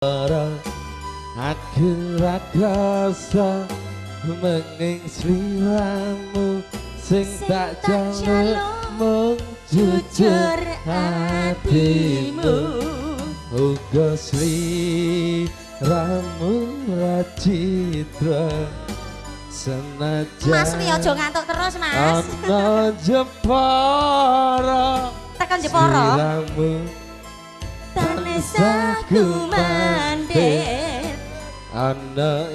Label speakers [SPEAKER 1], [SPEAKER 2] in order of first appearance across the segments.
[SPEAKER 1] Aku rasa menging sliramu sing tak jaluk mung jujur hatimu. Uga sliramu racitra senajan
[SPEAKER 2] Mas wi aja ngantuk terus Mas.
[SPEAKER 1] ana jepara
[SPEAKER 2] tekan jepara
[SPEAKER 1] sliramu
[SPEAKER 2] tansah kumandhet
[SPEAKER 1] ana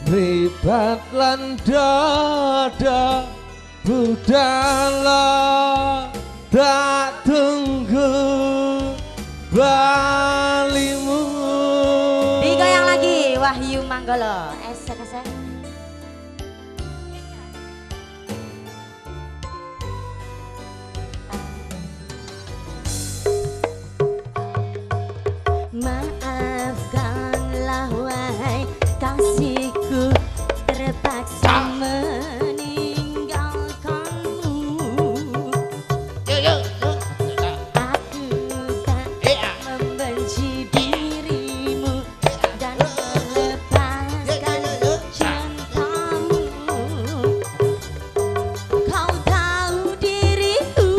[SPEAKER 1] ribat lan dada budala tak tunggu balimu.
[SPEAKER 2] digoyang lagi Wahyu Manggolo esek-esek. Maafkanlah wahai kasihku terpaksa meninggalkanmu. Aku tak membenci dirimu dan melepaskan cintamu. Kau tahu diriku,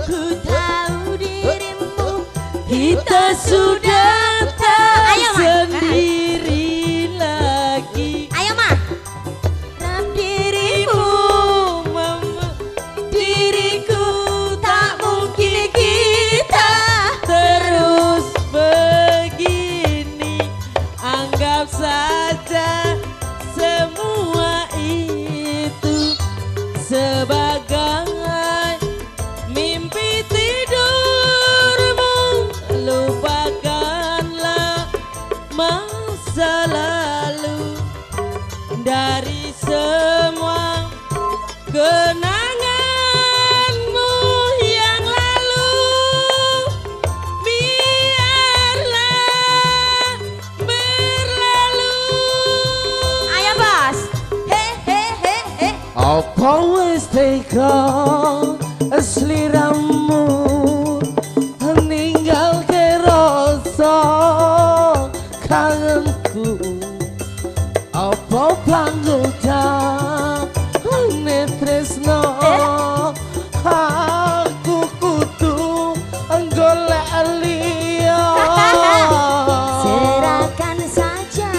[SPEAKER 2] ku tahu dirimu. Kita sudah sendiri lagi. Ayo Ma. Dirimu diriku tak mungkin kita
[SPEAKER 1] Terus begini, anggap saja semua itu sebagai mimpi tidurmu. Lupakanlah masa lalu dari semua kenanganmu yang lalu. Biarlah berlalu.
[SPEAKER 2] Ayo Bos. He he he he.
[SPEAKER 1] Apa wis tega sliramu ninggal ke rasa kangenku. Apa panggoda tresno aku kudu golek liya.
[SPEAKER 2] Serahkan saja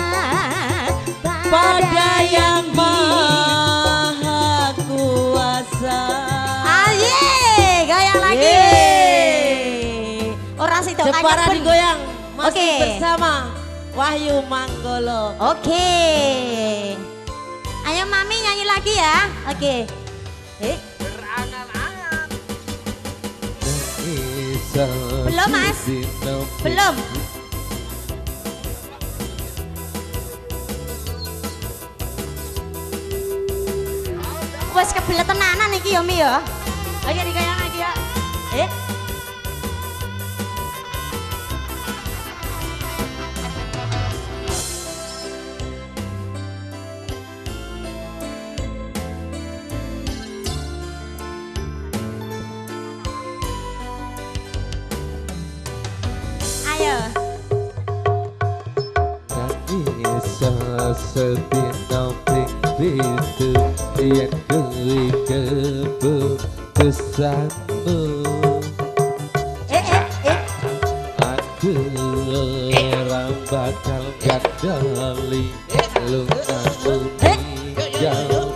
[SPEAKER 1] pada yang maha kuasa.
[SPEAKER 2] Aye, goyang lagi. Orang situ
[SPEAKER 1] Jepara digoyang masih
[SPEAKER 2] Oke.
[SPEAKER 1] bersama Wahyu Manggolo.
[SPEAKER 2] Oke. Ayo Mami nyanyi lagi ya. Oke.
[SPEAKER 1] Berangan-angan.
[SPEAKER 2] Belum, Mas. Belum. Wes kebelet tenanan iki ya Mi ya. Oke digoyang lagi ya. Ayo.
[SPEAKER 1] Bisa sedina ping pitu yen kuwi keputusanmu. Aku ora bakal gadali lungamu ninggal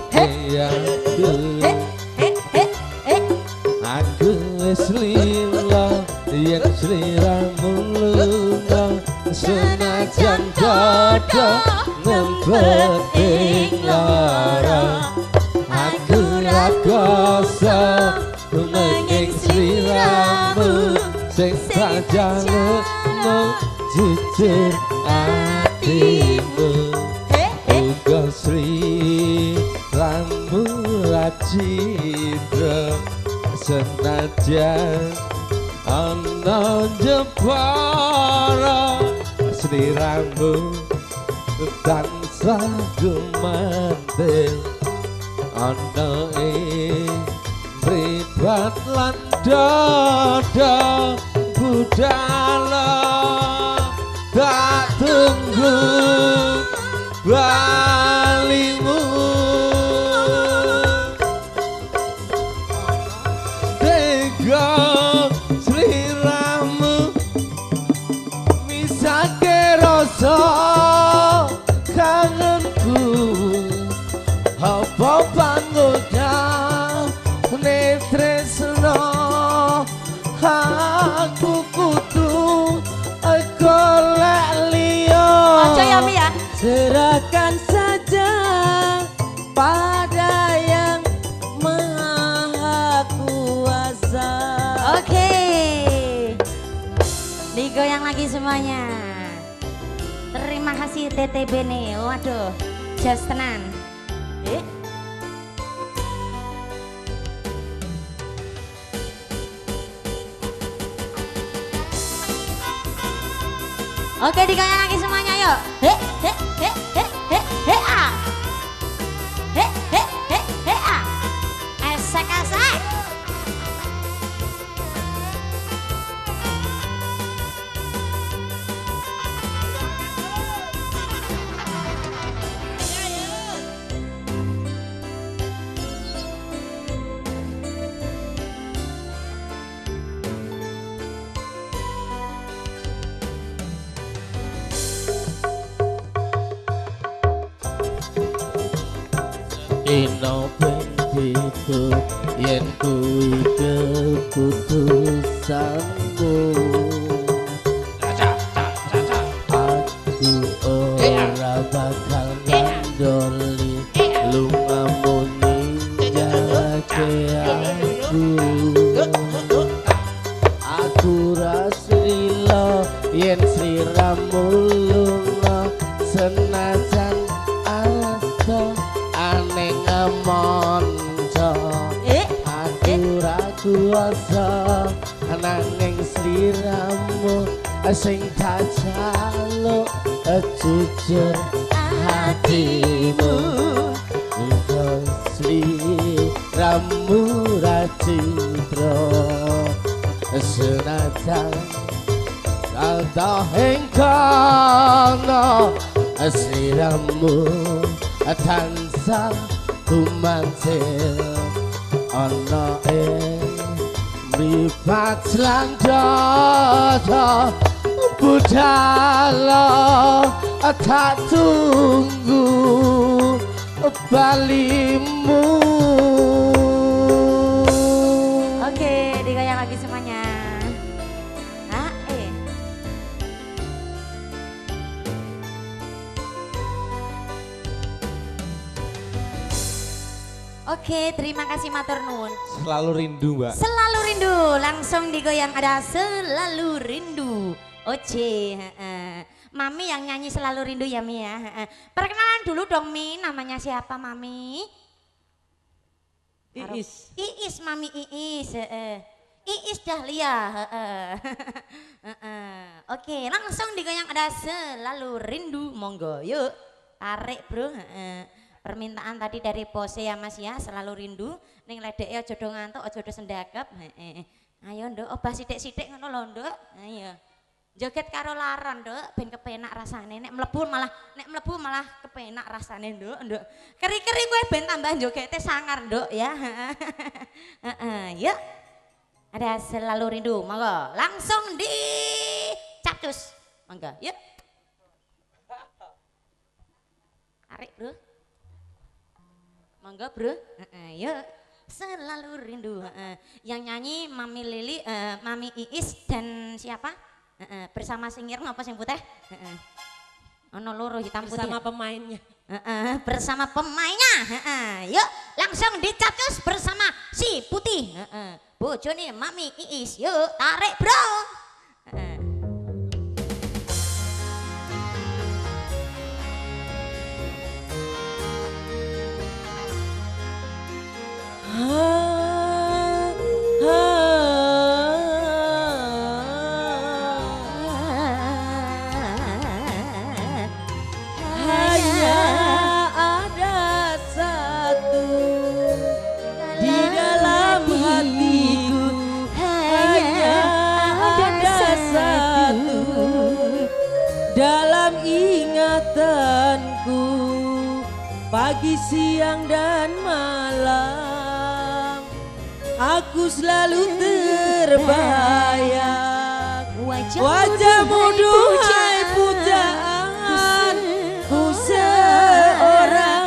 [SPEAKER 1] aku wis lila yen sliramu lunga senajan dada nempel ing lara. Aku ra kuasa menging sliramu sing tak jaluk jujur hatimu. Uga sliramu racitra senajan ana jepara sliramu tansah gumantil ana ing ribat lan dada budala tunggu balimu tega sliramu misake rasa kangenku apa panggoda tresno aku kudu golek liya
[SPEAKER 2] aja ya Mi ya.
[SPEAKER 3] Serahkan saja pada yang maha kuasa.
[SPEAKER 2] Oke. Digoyang lagi semuanya. Terima kasih TTB nih. Waduh, just tenan. Oke, digoyang lagi semuanya yuk. He he he he he he ah. He he he he ah. Esek esek.
[SPEAKER 1] Ino bendiku yen kuwi keputusanmu aku ora bakal ngandoli lungamu ninggake aku rasilo yen sliramu lunga senajan asto aneng monco aku ra kuasa nanging sliramu sing tak jaluk jujur hatimu engkau sliramu ra citra senajan kata engkau sliramu tansah tumantil ana ing mripat lan dodo budhalo tak tunggu balimu.
[SPEAKER 2] Oke, digoyang lagi semuanya. Oke, terima kasih matur nuwun.
[SPEAKER 1] Selalu rindu, Mbak.
[SPEAKER 2] Selalu rindu, langsung digoyang ada selalu rindu. Oce, Mami yang nyanyi selalu rindu ya Mi ya. Perkenalan dulu dong Mi, namanya siapa Mami?
[SPEAKER 3] Iis.
[SPEAKER 2] Iis, Mami Iis. Iis Dahlia. Oke, langsung digoyang ada selalu rindu. Monggo, yuk tarik bro. Permintaan tadi dari pose ya Mas ya, selalu rindu. Ning ledeke aja do ngantuk, aja do sendakep. Ayo Nduk, obah sithik-sithik ngono lho Nduk. Ayo. Joget karo laron Nduk, ben kepenak rasane. Nek mlebu malah kepenak rasane Nduk, Nduk. Keri-keri kowe ben tambah jogete sangar Nduk ya. Yuk. Ada selalu rindu, monggo. Langsung di capcus. Monggo, yuk. Tarik, Bro. Monggo bro, yuk selalu rindu. Yang nyanyi Mami Lili, Mami Iis dan siapa? Bersama singir apa sing putih? Ono loro hitam putih.
[SPEAKER 3] Bersama pemainnya.
[SPEAKER 2] Bersama pemainnya. Yuk langsung dicapcus bersama si putih. Bojone Mami Iis, yuk tarik bro.
[SPEAKER 3] Dalam dalam ingatanku pagi, siang, dan malam. Aku selalu terbayang wajahmu, duhai pujaan ku seorang.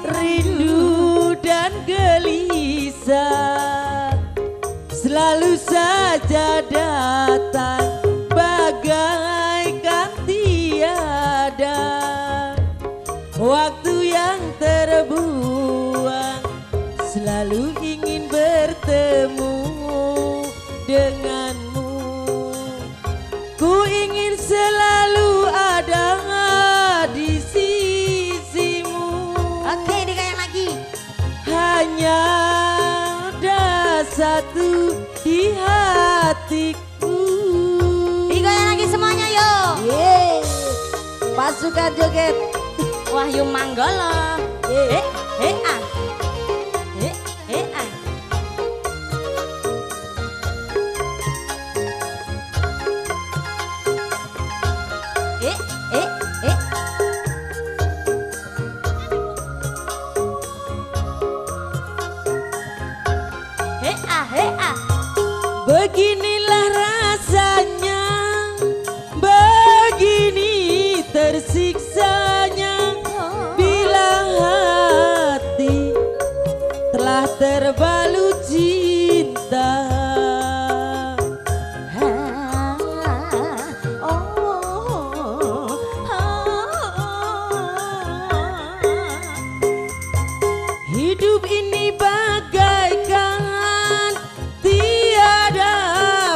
[SPEAKER 3] Rindu dan gelisah selalu saja datang bagaikan tiada waktu yang terbuang. Selalu ingin bertemu denganmu, ku ingin selalu ada di sisimu.
[SPEAKER 2] Oke, dikayak lagi.
[SPEAKER 3] Hanya ada satu di hatiku.
[SPEAKER 2] Dikayak lagi semuanya yo.
[SPEAKER 3] Yeay, pasukan joget.
[SPEAKER 2] Wahyu Manggala.
[SPEAKER 3] Yeay.
[SPEAKER 2] Ah. Ah. Eh. Ah.
[SPEAKER 3] Beginilah rasanya, begini tersiksanya bila hati telah terbalut cinta. Hidup ini bagaikan tiada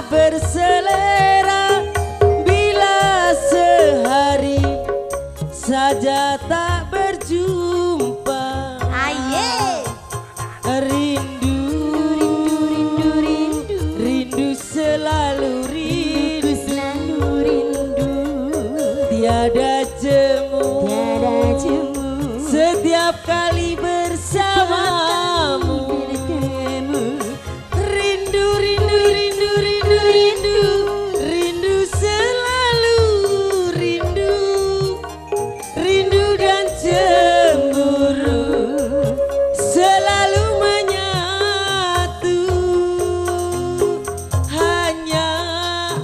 [SPEAKER 3] berselera bila sehari saja tak berjumpa.
[SPEAKER 2] Aye.
[SPEAKER 3] Rindu, rindu selalu rindu, tiada jemu, setiap kali bersamamu. Rindu, rindu, rindu, rindu, rindu, rindu selalu rindu, rindu dan cemburu selalu menyatu. Hanya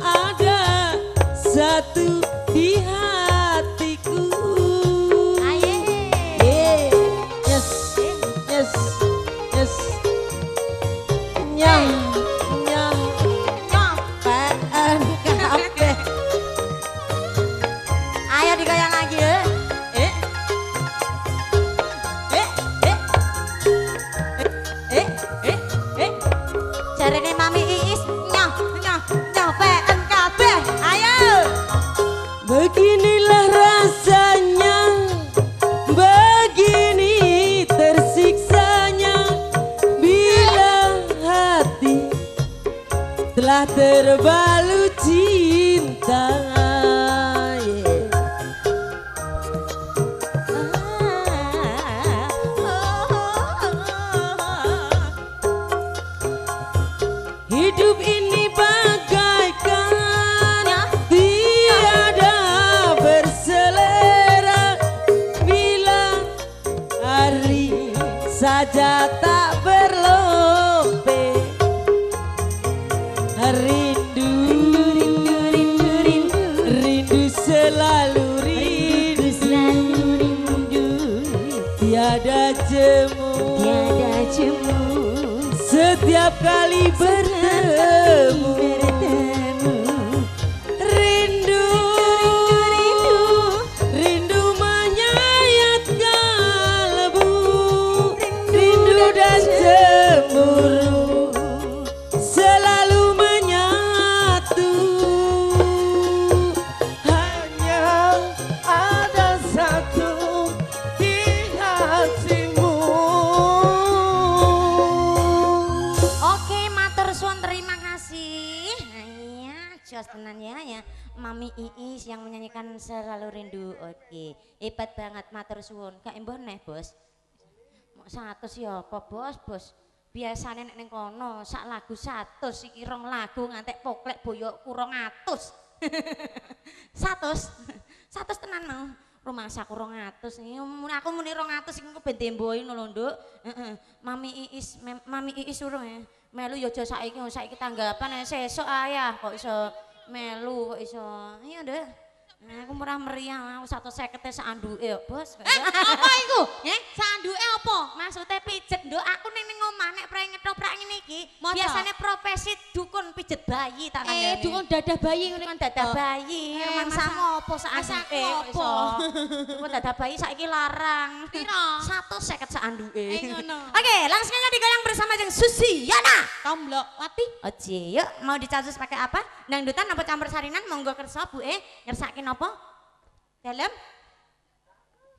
[SPEAKER 3] ada satu di hatiku.
[SPEAKER 2] Aye.
[SPEAKER 3] Yeah. Yes, yes, yes. Nyam, nyam, nyopaan kabeh.
[SPEAKER 2] Ayo digoyang lagi ya. Jarene Mami Iis nyopean kabeh. Ayo.
[SPEAKER 3] Beginilah rasanya, begini tersiksanya bila hati telah terbalut cinta. Hidup ini bagaikan tiada berselera bila hari saja tak berlope. Rindu, rindu, rindu, rindu, rindu selalu rindu, tiada jemu, setiap kali bertemu. Rindu, rindu menyayat kalbu, rindu dan cemburu selalu menyatu. Hanya ada satu di hatimu.
[SPEAKER 2] Oke, matur suwun, terima kasih. Iya, jos tenan ya. Mami Iis yang menyanyikan Selalu Rindu. Oke, hebat banget, matur suwun. Kak Embon neh, Bos. Mau 100 ya apa, Bos? Biasane nek ning kono sak lagu 100, iki 2 lagu ngantek poklek boyo kurang 100. 100 100 tenan mau. Rumah saku 200 iki. Aku muni 200 iki ben temboi lho, Nduk. Heeh. Mami Iis urung ya. Melu yo aja saiki tanggapan sesuk ayah kok iso melu kok iso. Iya, Nduk. Aku murah meriah, aku 150 sak anduke ya, Bos.
[SPEAKER 4] Apa iku? Sak anduke apa?
[SPEAKER 2] Maksudnya pijet, Nduk. Aku ning omah nek prei ngetoprak ngene iki,
[SPEAKER 4] Maca.
[SPEAKER 2] biasane profesi dukun pijet bayi tak kandhani.
[SPEAKER 4] Dukun dadah bayi ngene
[SPEAKER 2] Dukun dadah bayi.
[SPEAKER 4] Masa
[SPEAKER 2] Masa apa sak
[SPEAKER 4] Masa
[SPEAKER 2] anduke kok iso.
[SPEAKER 4] apa?
[SPEAKER 2] Dukun dadah bayi saiki larang.
[SPEAKER 4] Piro?
[SPEAKER 2] 150 sak anduke.
[SPEAKER 4] Ngono.
[SPEAKER 2] Oke, langsung aja digoyang bersama jeung Susiana.
[SPEAKER 4] Tomblok wati.
[SPEAKER 2] Oke, yuk mau dicacus pakai apa? Dangdutan apa campur sarinan? Monggo kersa Bu ngersake napa? Dalem?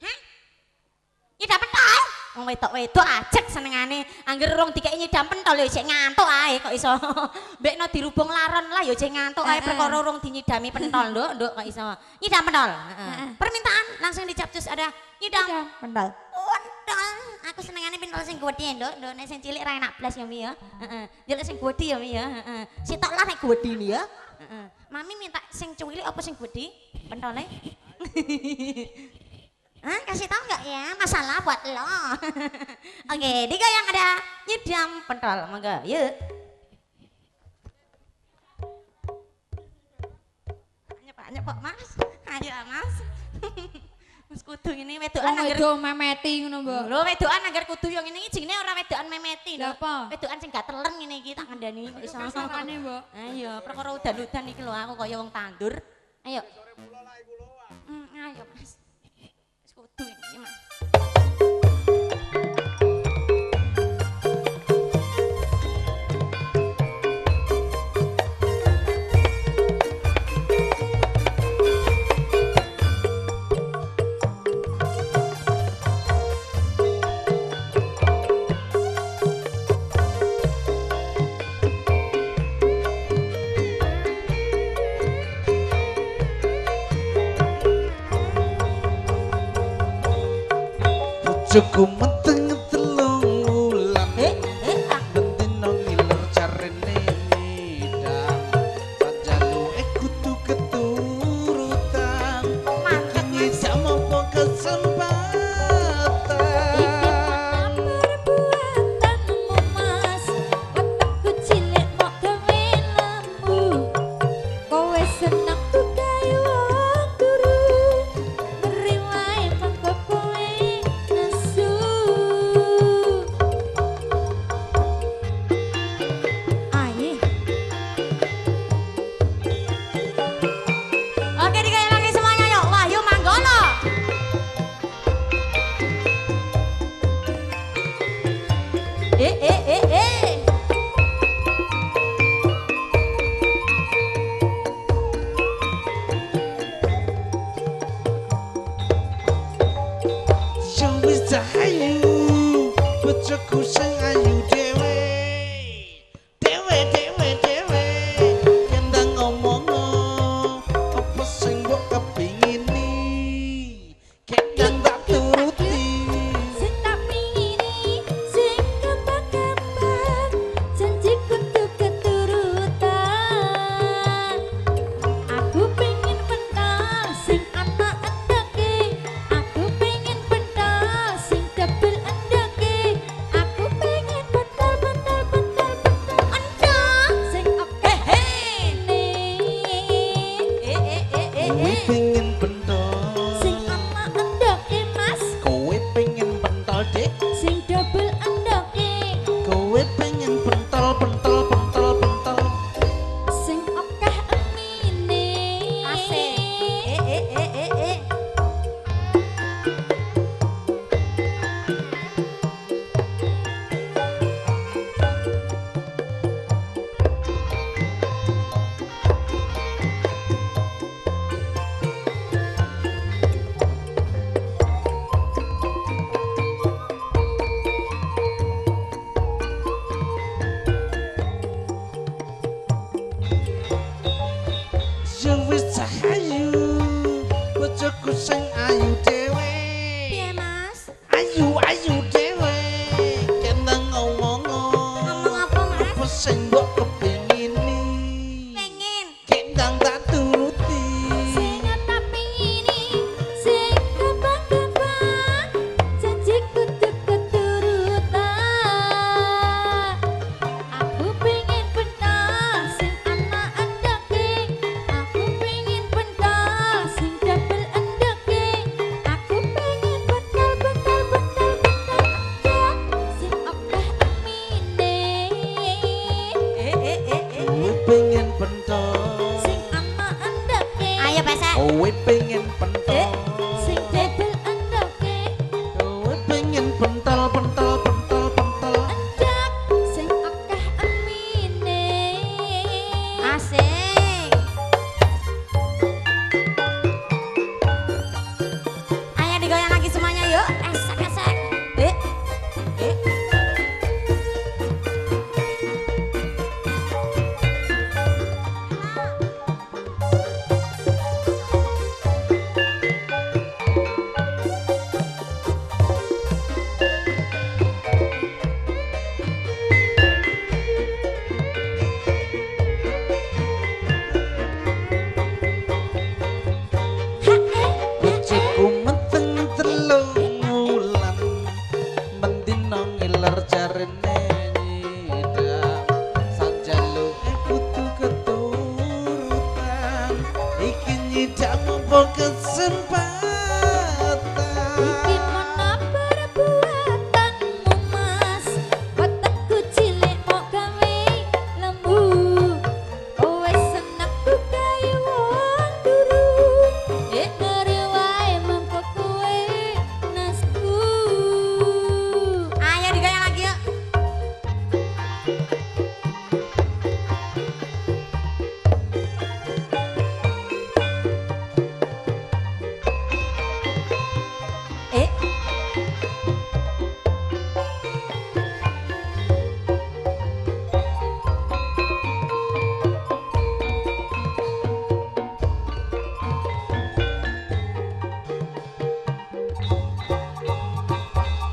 [SPEAKER 2] Hah? Nyidam pentol? Wong wedok-wedok ajek senengane. Angger rong dikeki nyidam pentol ya isih ngantuk ae kok iso. Mbekno dirubung laron lah ya isih ngantuk ae perkara rong dinyidami pentol, Nduk kok iso. Nyidam pentol. Permintaan langsung dicapcus ada nyidam pentol. Pentol. Aku senengane pentol sing gedhe, Nduk. Nek sing cilik ra enak blas ya Mi ya. Heeh. Njaluk sing gedhe ya Mi ya. Heeh. Sitok lah nek gedhe ni ya. Heeh. Mami minta sing cuwilik apa sing gedhe? Pentole? Hah, kasih tahu nggak ya masalah buat lo. Oke, Dika yang ada nyidam pentol, monggo, yuk. Banyak Pak Mas, ayo Mas. Mas kudu ini wedokan
[SPEAKER 4] Wong
[SPEAKER 2] anggar.
[SPEAKER 4] wedo memeti ngono, Mbok.
[SPEAKER 2] Lho wedokan anggar kudu yang ini jenenge ora wedokan memeti lho.
[SPEAKER 4] Lha apa?
[SPEAKER 2] Wedokan sing gak teleng ngene iki tak ngandani kok iso.
[SPEAKER 4] Kasarane, Mbok.
[SPEAKER 2] Ayo, perkara udan-udan iki lho aku kaya wong tandur. Ayo. Ayo Mas. Wis kudu iki Mas.
[SPEAKER 1] Cukup meteng telung wulan bendino ngiler jarene midang panjaluke kudu keturutan iki jam apa kesempatan
[SPEAKER 4] Perbuatanmu Mas, otakku cilik mok gawe lembu. Kowe seneng tukai wong turu, ngeri wae mengko kowe nesu. Aye,
[SPEAKER 2] Oke, digoyang lagi semuanya yuk. Wahyu Manggolo. Eh.
[SPEAKER 1] yo wis cahayu bojoku sing ayu dhewe kendang ngomong apa sing mbok kepingini kendang tak turuti
[SPEAKER 4] sing tak pingini, sing kembang-kembang, janji kudu keturutan. Aku pengen pentol sing ana endeke, aku pengen pentol sing double endeke, aku pengen pentol endok sing akeh
[SPEAKER 1] kowe pengen pentol
[SPEAKER 4] sing ana endeke Mas,
[SPEAKER 1] kowe pengen pentol dik
[SPEAKER 4] sing double endeke.
[SPEAKER 1] kowe pengen pentol
[SPEAKER 4] Sing akeh emine.
[SPEAKER 2] Asik.
[SPEAKER 1] yo wis cahayu bojoku sing ayu dhewe
[SPEAKER 2] Piye Mas?
[SPEAKER 1] ayu dhewe kendang ngomong
[SPEAKER 2] Ngomong apa Mas?
[SPEAKER 1] apa sing mbok kepingini
[SPEAKER 2] Pengen.
[SPEAKER 1] kendang tak turuti
[SPEAKER 4] Sing tak
[SPEAKER 2] ayo pesek.
[SPEAKER 1] Kowe pengen pentol.
[SPEAKER 4] Sing double endoke
[SPEAKER 1] Kowe pengen pentol pentol pentol pentol.
[SPEAKER 4] endak sing akeh emine.
[SPEAKER 2] Asik. Ayo digoyang lagi semuanya yuk. Esek esek. Eh.
[SPEAKER 1] Bojoku meteng telung wulan mendino ngiler jarene nyidam sanjaluke kudu keturutan iki nyidam apa kesempatan
[SPEAKER 4] Iki mana perbuatanmu mas Watakku cilik mau gawe lembu Kowe seneng bukai wong duru Ngeri wae mengko kowe nasku
[SPEAKER 2] Ayo digoyang lagi yuk. Eh.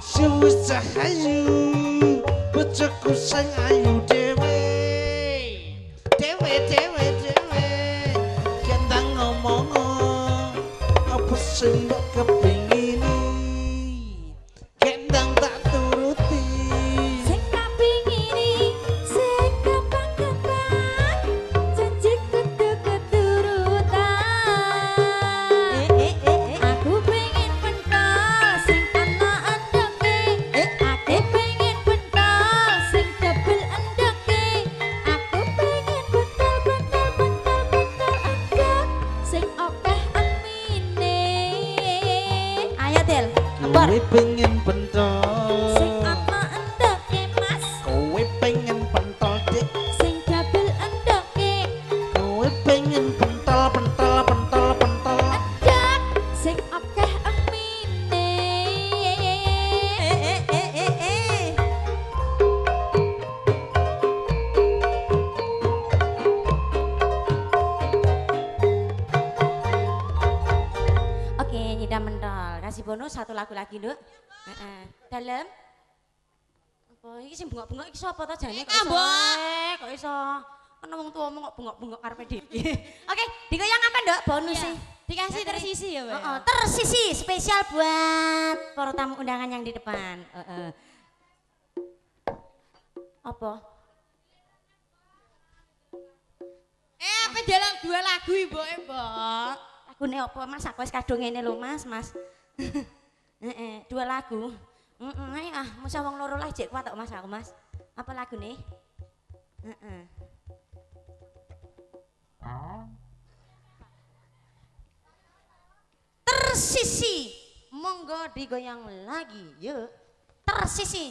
[SPEAKER 1] Suwis cahayu bojoku sing ayu dhewe dhewe dhewe dhewe kendang ngomong apa sing mbok kepingini kendang tak turuti
[SPEAKER 4] Sing kapingini sing gampang-gampang Janji kudu keturutan Aku pengen pentol sing ana endoke Aku pengen pentol sing double endoke Aku pengen pentol pentol pentol pentol endok Sing akeh emine
[SPEAKER 2] Ayo Del. Ngebor.
[SPEAKER 1] kowe pengen pentol
[SPEAKER 4] Sing ana endoke mas
[SPEAKER 1] kowe pengen pentol dik
[SPEAKER 4] Sing double endoke
[SPEAKER 1] kowe pengen pentol pentol pentol pentol
[SPEAKER 4] endak sing akeh emine
[SPEAKER 2] Oke, nyidam mentol. Kasih bonus satu lagu lagi, Nduk. Dalam. Apa iki sing bengok-bengok iki sapa ta jane kok iso? Kok iso? Ana wong tuwa kok bengok-bengok karepe dhewe. Oke, digoyang apa, Nduk? Bonus sih.
[SPEAKER 5] Dikasih tersisi ya, Mbak.
[SPEAKER 2] Heeh, tersisi spesial buat para tamu undangan yang di depan. Heeh. Apa?
[SPEAKER 5] Apa dalam dua lagu Ibu, Mbak?
[SPEAKER 2] Lagune apa Mas? Aku wis kadung ngene lho Mas, Mas. Heeh, dua lagu. Ayo ah, masa wong loro lah jek kuat kok Mas aku Mas. Apa lagune? Heeh. Tersisi. Monggo digoyang lagi, yuk. Tersisi.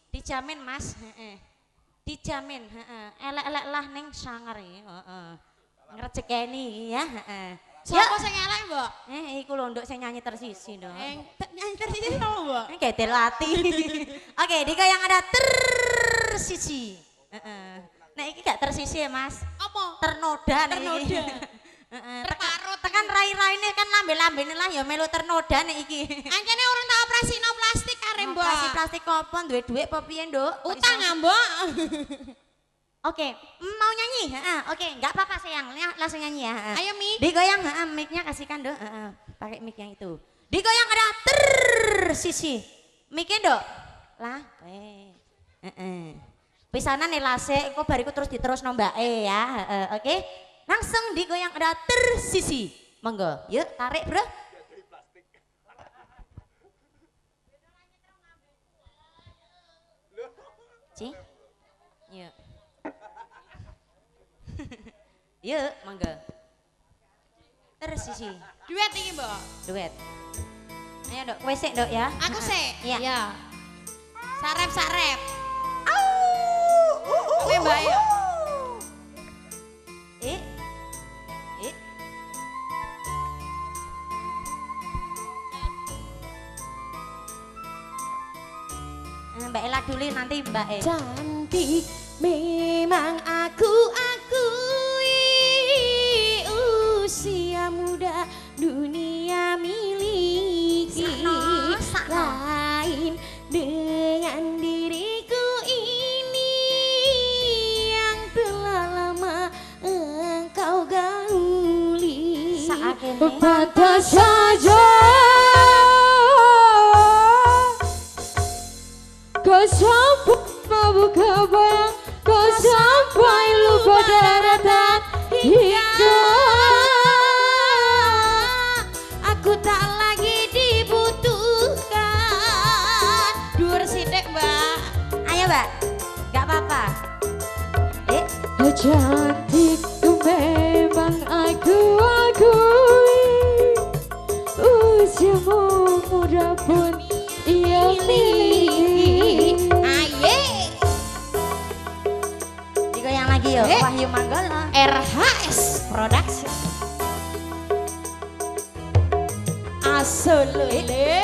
[SPEAKER 2] Dijamin Mas, heeh. Dijamin, heeh. Elek-elek lah ning sangar iki, heeh. Ngrejekeni ya, heeh.
[SPEAKER 5] Siapa sing elek, Mbak?
[SPEAKER 2] Iku lho nduk sing nyanyi tersisi, Nduk.
[SPEAKER 5] Nyanyi tersisi sama, Mbak?
[SPEAKER 2] Kayak terlatih. Oke, Dika yang ada tersisi. Nah, iki gak tersisi ya, Mas?
[SPEAKER 5] Apa?
[SPEAKER 2] Ternoda nih.
[SPEAKER 5] Ternoda.
[SPEAKER 2] Terparut. Tekan rai-raine kan lambe-lambene lah ya melu ternoda nih iki.
[SPEAKER 5] Anjene orang tak operasi no plastik kare, Mbak.
[SPEAKER 2] Plastik apa duwe dhuwit apa piye, Nduk? Kok
[SPEAKER 5] Utang
[SPEAKER 2] iso-
[SPEAKER 5] ya, Mbak?
[SPEAKER 2] Oke, mau nyanyi? Oke, nggak apa-apa sayang, langsung nyanyi ya.
[SPEAKER 5] Ayo, Mi.
[SPEAKER 2] Digoyang, mic-nya kasihkan Dok. Pakai mic yang itu. Digoyang ada tersisi. Mic-nya Dok. Lah, pisanan nih lase, kok bariku terus diterus nombak ya. Oke, langsung digoyang ada tersisi. Monggo, yuk tarik bro. Ci, yuk. Yuk, monggo. Tersisi.
[SPEAKER 5] Duet iki, Mbok.
[SPEAKER 2] Duet. Ayo Dok, kowe sik Dok ya.
[SPEAKER 5] Aku sik.
[SPEAKER 2] Iya.
[SPEAKER 5] Sarep. Kowe Mbak ya.
[SPEAKER 2] Eh. Mbak Ella dulu nanti Mbak E.
[SPEAKER 4] Cantik memang aku akui, usia muda dunia miliki.
[SPEAKER 2] Sakno.
[SPEAKER 4] Lain dengan diriku ini yang telah lama engkau gauli.
[SPEAKER 2] Saakene.
[SPEAKER 4] Batas saja kau sampai membuka bayang, kau sampai lupa daratan hingga aku tak lagi dibutuhkan.
[SPEAKER 5] Dhuwur sithik, Mbak.
[SPEAKER 2] Ayo Mbak. Gak apa-apa.
[SPEAKER 4] Cantik memang aku akui, usiamu muda pun ia miliki.
[SPEAKER 5] Aye.
[SPEAKER 2] Digoyang lagi yuk. Wahyu Manggala.
[SPEAKER 5] RHS Production.
[SPEAKER 4] Asolele.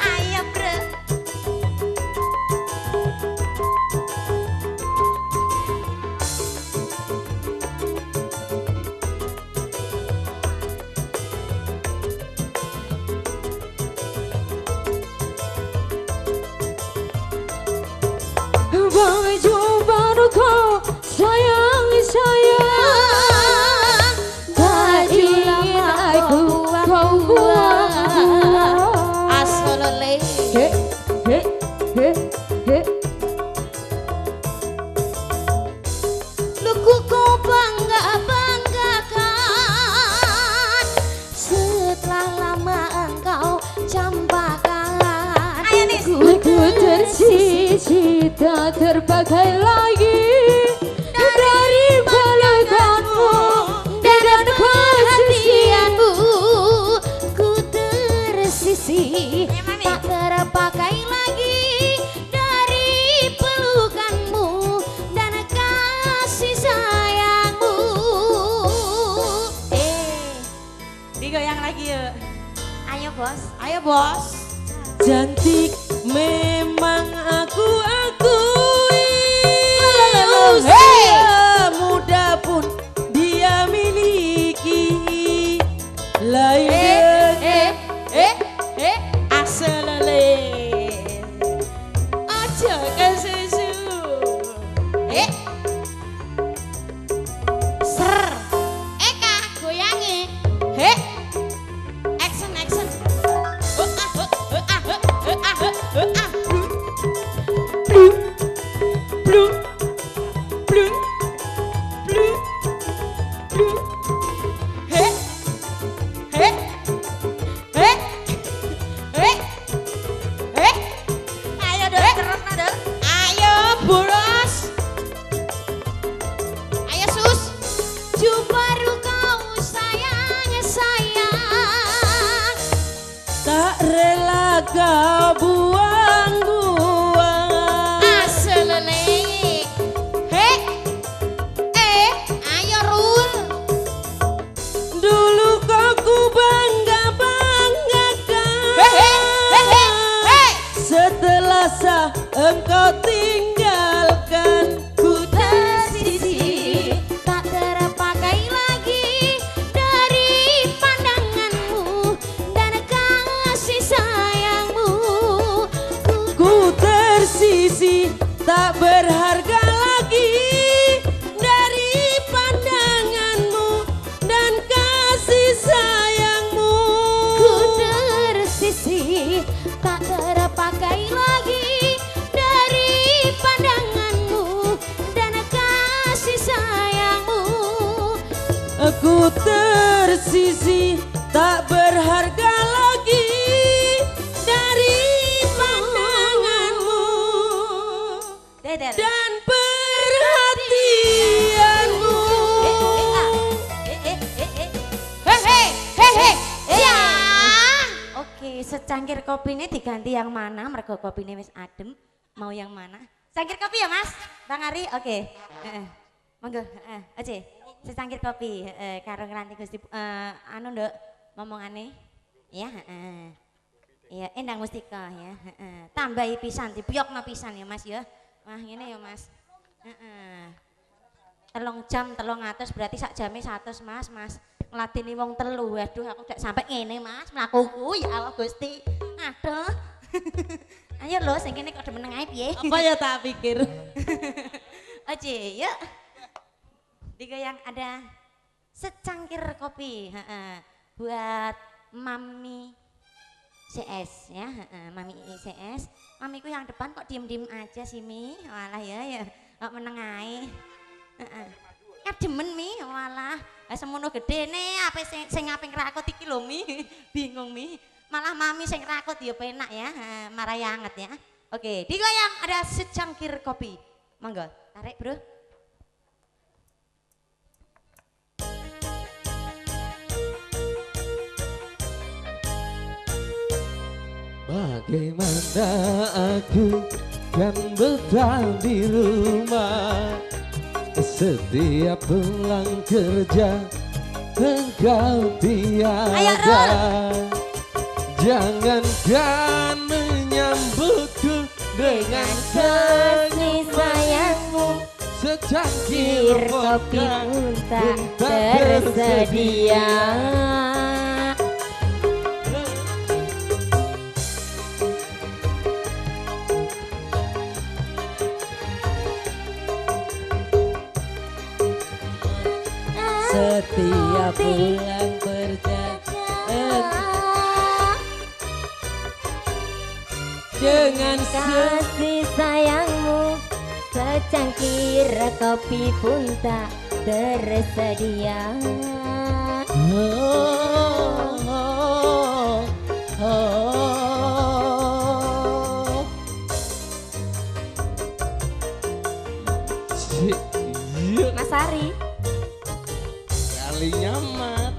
[SPEAKER 2] Ayo bro.
[SPEAKER 4] Baju baru kau sayang sayang, tadi aku kau buang.
[SPEAKER 5] Asolele.
[SPEAKER 4] He he he he. Luku kau banggakan setelah lama engkau campakkan.
[SPEAKER 2] Ayo, Nis.
[SPEAKER 4] Ku tersisi tak terpakai lagi dari pelukanmu dan perhatianmu. Ku tersisi tak terpakai lagi dari pelukanmu dan kasih sayangmu.
[SPEAKER 2] Digoyang lagi yuk. Ayo bos.
[SPEAKER 5] Ayo, Bos.
[SPEAKER 3] Cantik memang aku akui,
[SPEAKER 5] Hey!
[SPEAKER 3] usia muda pun dia miliki. Lain asalale aja kesusu.
[SPEAKER 5] Ser. Eka goyangi. Action.
[SPEAKER 3] Blue, blue, blue, blue.
[SPEAKER 5] Hey.
[SPEAKER 2] Ayo Dok, terus Dok.
[SPEAKER 5] Ayo, Boros. Ayo, Sus.
[SPEAKER 4] Baru kau sayang sayang,
[SPEAKER 3] Tak rela kau buang-buang.
[SPEAKER 5] Asolele. Ayo, Rul.
[SPEAKER 3] Dulu kau ku bangga-banggakan. Setelah sah engkau tinggalkan.
[SPEAKER 4] ku tersisi tak terpakai lagi dari pandanganmu dan kasih sayangmu.
[SPEAKER 3] Ku tersisi tak berharga lagi dari pandanganmu dan kasih sayangmu.
[SPEAKER 4] Ku tersisi tak terpakai lagi dari pandanganmu dan kasih sayangmu.
[SPEAKER 3] Aku tersisi tak berharga lagi dari
[SPEAKER 2] Del.
[SPEAKER 3] dan perhatianmu.
[SPEAKER 2] Hehe. Ya. Oke, secangkir kopi ini diganti yang mana? Mergo kopi ini wis adem. Mau yang mana? Secangkir kopi ya Mas? Bang Ari, oke. Monggo, aja. Secangkir kopi, karo ngeranti Gusti. Anu nduk, ngomongane. Ya, iya, endang mustika ya. Tambahi pisan, dipiyokno pisan ya Mas ya. Wah, ngene ya Mas. Telung jam 300 berarti sak jame 100 Mas. Ngladeni wong telu. Waduh, aku udah sampai ngene Mas, mlakuku ya Allah Gusti. Aduh. Ayo lho sing kene kok demen ae piye?
[SPEAKER 3] Apa ya tak pikir.
[SPEAKER 2] Oke, yuk. Digoyang ada secangkir kopi, buat Mami CS ya, Mami CS. Mamiku yang depan kok diem-diem aja sih Mi, walah ya, kok meneng ae. Ya demen Mi, walah. Semono gede nih, apa sing ngaping rakot iki lho Mi, bingung Mi. Malah Mami sing rakot ya penak ya, marai anget ya. Oke, digoyang ada secangkir kopi. Monggo, tarik bro.
[SPEAKER 3] Bagaimana aku kan betah di rumah, setiap pulang kerja engkau tiada. Jangankan menyambutku dengan
[SPEAKER 4] kasih sayangmu,
[SPEAKER 3] secangkir
[SPEAKER 4] kopi pun tak
[SPEAKER 3] tersedia. Setiap pulang kerja dengan
[SPEAKER 4] kasih sayangmu, secangkir kopi pun tak tersedia.
[SPEAKER 2] Mas Ari.
[SPEAKER 3] Kali nyamat.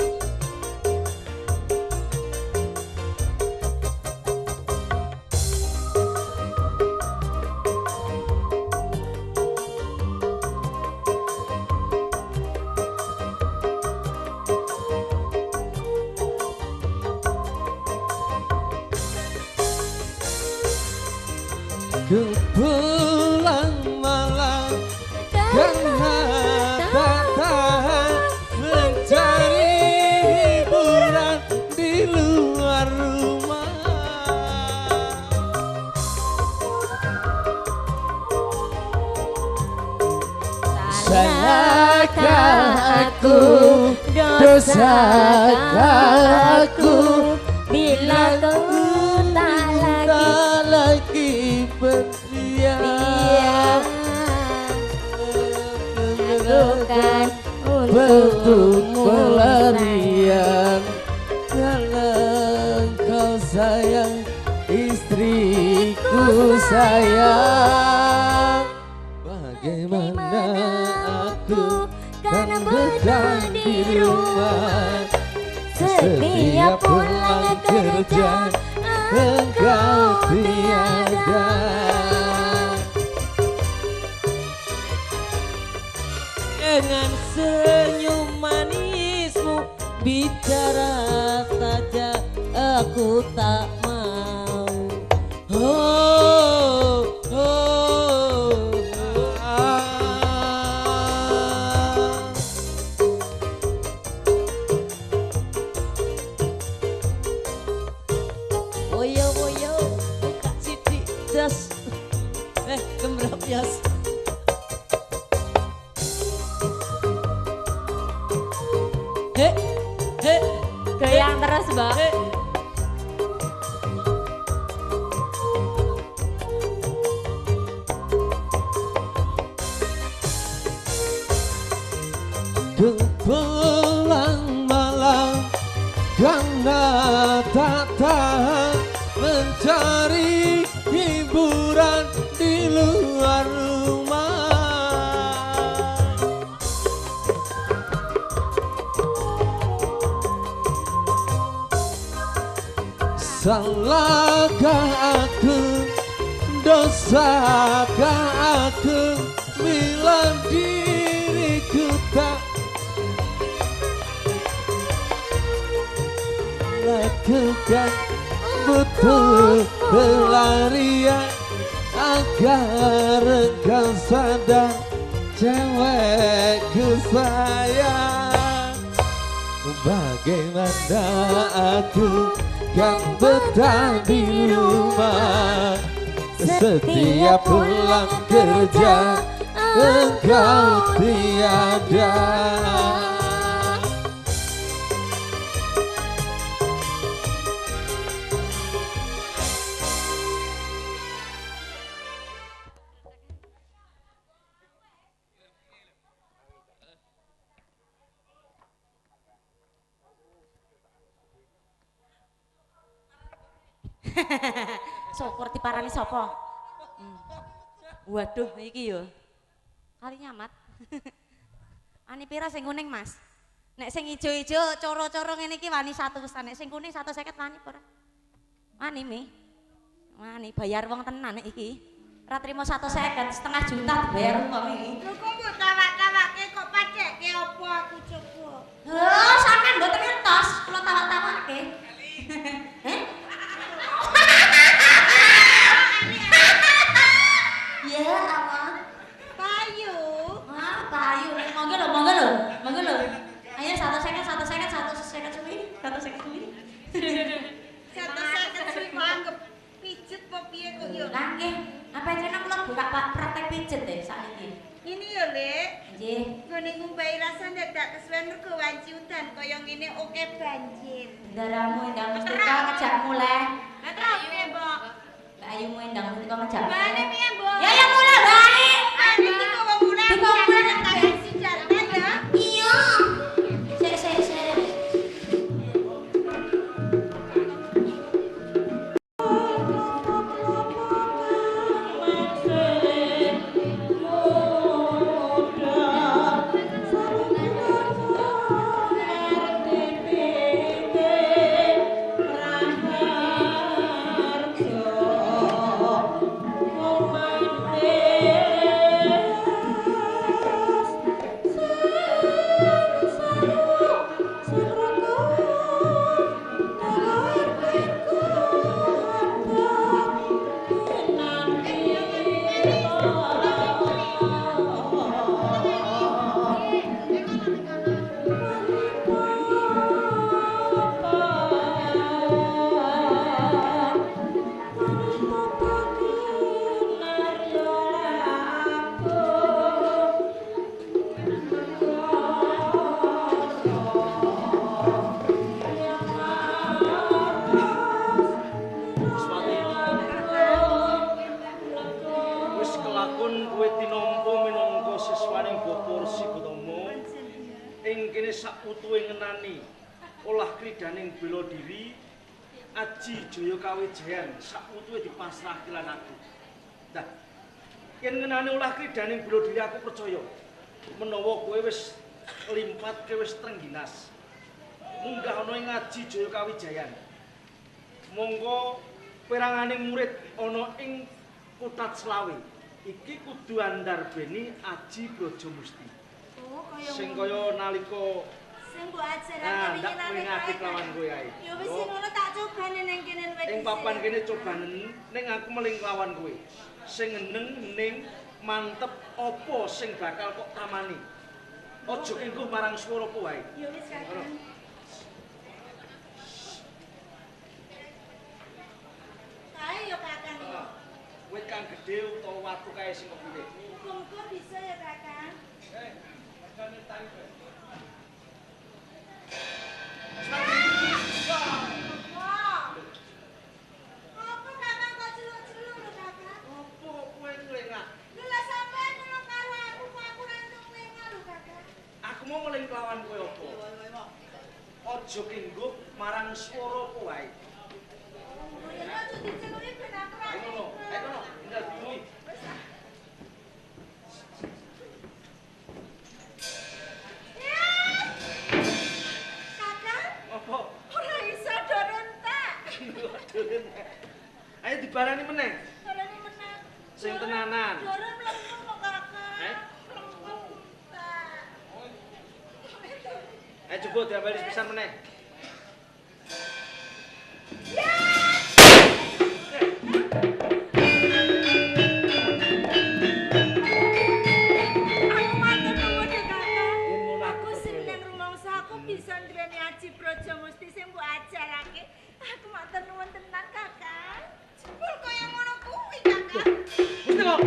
[SPEAKER 3] Ku pulang malam karena tak tahan mencari hiburan di luar rumah. Salahkah aku, dosakah aku
[SPEAKER 4] bila kau tak
[SPEAKER 3] lagi bersedia?
[SPEAKER 4] Bukan
[SPEAKER 3] bentuk pelarian, kalau kau sayang istriku sayang. Bagaimana aku kan betah di rumah, setiap pulang kerja engkau tiada. Dengan senyum manismu bicara saja aku tak mau. Woyo buka sidik das. Gembrap yas.
[SPEAKER 4] goyang terus Mbak.
[SPEAKER 3] Pulang malam karena tak tahan mencari hiburan di luar rumah. salah aku dosa aku bila diriku tak lakukan butuh pelarian agar engkau sadar cewekku sayang. Bagaimana aku kan betah di rumah setiap pulang kerja engkau tiada.
[SPEAKER 2] Syukur diparani sapa? Waduh iki yo. Kali nyamat. Ani pira sing kuning, Mas? Nek sing ijo-ijo coro-coro ngene iki wani 100-an, nek sing kuning 150 wani ora? Wani mi. Wani bayar wong tenan nek iki. Ora trimo 150, setengah juta dibayar wong iki.
[SPEAKER 5] Lho kok mbok tawak-tawake kok pacekke opo aku coba?
[SPEAKER 2] Lho, sampean mboten ngertos, kula tawak-tawake. Heh? Ya apa?
[SPEAKER 5] Payu.
[SPEAKER 2] Wah, payu. Monggo lho, monggo lho. Monggo lho. Ayo 150 suwi. 150 suwi.
[SPEAKER 5] Satu-satu suwi kok anggap pijet apa piye kok yo?
[SPEAKER 2] Lah nggih, apa jeneng kula buka Pak praktek pijet deh sakniki.
[SPEAKER 5] Ini yo, Lek.
[SPEAKER 2] Nggih.
[SPEAKER 5] Gone ngumbahi rasa ndak kesuwen mergo wanci udan kaya ngene oke banjir.
[SPEAKER 2] Daramu endang mustika ngejak mulai.
[SPEAKER 5] Lah terus piye, Mbok?
[SPEAKER 2] Mbak Ayumu endang mustika ngejak
[SPEAKER 5] Bane
[SPEAKER 2] mulai.
[SPEAKER 5] piye, Mbok?
[SPEAKER 2] Ya ya mulai bae.
[SPEAKER 5] Ane iki kok wong mulai.
[SPEAKER 2] Kok mulai nang
[SPEAKER 5] kaya si jarene ya.
[SPEAKER 2] Iya. Sik.
[SPEAKER 6] Kridaning bela diri Aji Jaya Kawijayan sakutuhe dipasrahke lan aku. Nah, yen ngenani olah kridaning bela diri aku percaya menawa kowe wis limpatke wis trengginas. Munggah ana ing Aji Jaya Kawijayan. Monggo peranganing murid ana ing Kutat Selawe. Iki kudu andarbeni Aji Brajamusti.
[SPEAKER 5] Oh, kaya
[SPEAKER 6] sing kaya nalika
[SPEAKER 5] sing mbok ajarake
[SPEAKER 6] ndak ngingati lawan kowe ae.
[SPEAKER 5] Ya wis sing ngono tak cobane ning kene wis.
[SPEAKER 6] Ing papan kene cobanen ning aku meling lawan kowe. Sing ngeneng ning mantep apa sing bakal kok tamani. Aja engko marang swara kowe ae.
[SPEAKER 5] Ya wis Kakang. Kae yo Kakang.
[SPEAKER 6] Wit kang gedhe utawa watu kae sing kepiye.
[SPEAKER 5] Muga-muga bisa ya Kakang.
[SPEAKER 6] Kakane tarik.
[SPEAKER 5] Apa Kakang kok celuk-celuk lho Kakang?
[SPEAKER 6] Apa kowe nglengak?
[SPEAKER 5] Lha sampean nyeluk karo aku ra entuk lengah lho Kakang.
[SPEAKER 6] Aku mau meling lawan kowe apa? Aja kengguh marang swara kowe ae.
[SPEAKER 5] Oh ya aja diceluki ben aku ra.
[SPEAKER 6] Ayo ngono, tinggal kuwi.
[SPEAKER 5] Kakang,
[SPEAKER 6] Apa?
[SPEAKER 5] ora iso dorontak.
[SPEAKER 6] Dolen meneh.
[SPEAKER 5] Baleni meneh.
[SPEAKER 6] Sing tenanan.
[SPEAKER 5] Dorong mlebu kok Kakang.
[SPEAKER 6] Eh?
[SPEAKER 5] Tak.
[SPEAKER 6] Coba diambali pisan meneh.
[SPEAKER 5] Aku matur nuwun ya Kakang.
[SPEAKER 6] Yen ngono
[SPEAKER 5] Aku sing
[SPEAKER 6] percaya.
[SPEAKER 5] nang rumangsa aku bisa nduweni aji praja mesti sing mbok ajarake. Aku matur nuwun tenan Kakang. Jebul kaya ngono kuwi Kakang.
[SPEAKER 6] Gusti kok.